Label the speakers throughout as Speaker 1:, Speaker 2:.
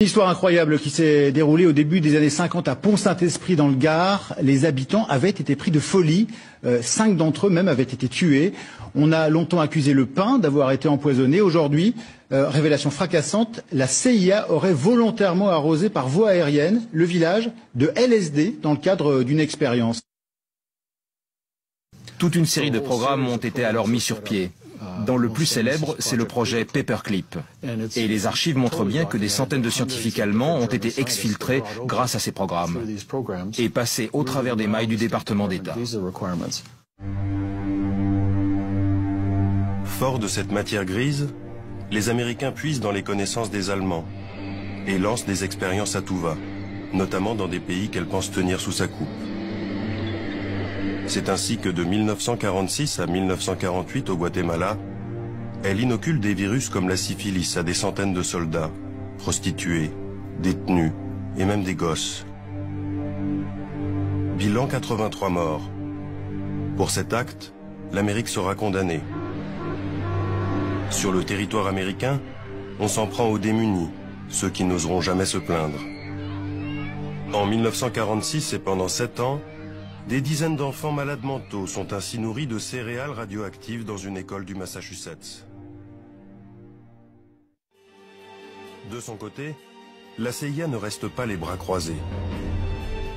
Speaker 1: Une histoire incroyable qui s'est déroulée au début des années 50 à Pont-Saint-Esprit dans le Gard. Les habitants avaient été pris de folie. 5 d'entre eux même avaient été tués. On a longtemps accusé le pain d'avoir été empoisonné. Aujourd'hui, révélation fracassante, la CIA aurait volontairement arrosé par voie aérienne le village de LSD dans le cadre d'une expérience.
Speaker 2: Toute une série de programmes ont été alors mis sur pied. Dans le plus célèbre, c'est le projet Paperclip. Et les archives montrent bien que des centaines de scientifiques allemands ont été exfiltrés grâce à ces programmes et passés au travers des mailles du département d'État.
Speaker 3: Forts de cette matière grise, les Américains puisent dans les connaissances des Allemands et lancent des expériences à tout va, notamment dans des pays qu'elle pense tenir sous sa coupe. C'est ainsi que de 1946 à 1948 au Guatemala, elle inocule des virus comme la syphilis à des centaines de soldats, prostituées, détenus et même des gosses. Bilan 83 morts. Pour cet acte, l'Amérique sera condamnée. Sur le territoire américain, on s'en prend aux démunis, ceux qui n'oseront jamais se plaindre. En 1946 et pendant 7 ans, des dizaines d'enfants malades mentaux sont ainsi nourris de céréales radioactives dans une école du Massachusetts. De son côté, la CIA ne reste pas les bras croisés.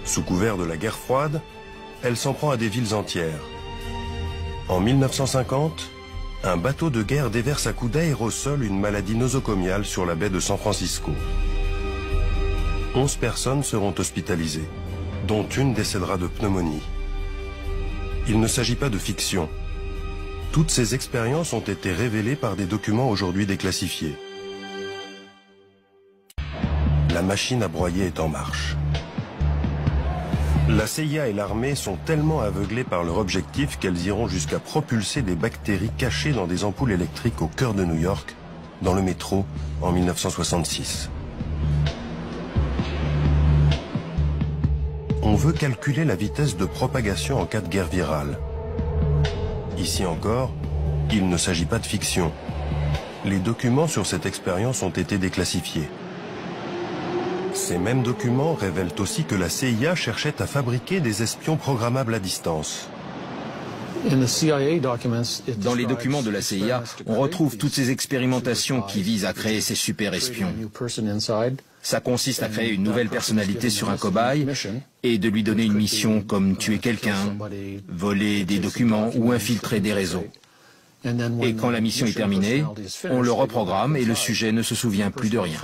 Speaker 3: Sous couvert de la guerre froide, elle s'en prend à des villes entières. En 1950, un bateau de guerre déverse à coups d'aérosol une maladie nosocomiale sur la baie de San Francisco. 11 personnes seront hospitalisées, dont une décédera de pneumonie. Il ne s'agit pas de fiction. Toutes ces expériences ont été révélées par des documents aujourd'hui déclassifiés. La machine à broyer est en marche. La CIA et l'armée sont tellement aveuglées par leur objectif qu'elles iront jusqu'à propulser des bactéries cachées dans des ampoules électriques au cœur de New York, dans le métro, en 1966. On veut calculer la vitesse de propagation en cas de guerre virale. Ici encore, il ne s'agit pas de fiction. Les documents sur cette expérience ont été déclassifiés. Ces mêmes documents révèlent aussi que la CIA cherchait à fabriquer des espions programmables à distance.
Speaker 2: Dans les documents de la CIA, on retrouve toutes ces expérimentations qui visent à créer ces super espions. Ça consiste à créer une nouvelle personnalité sur un cobaye et de lui donner une mission comme tuer quelqu'un, voler des documents ou infiltrer des réseaux. Et quand la mission est terminée, on le reprogramme et le sujet ne se souvient plus de rien.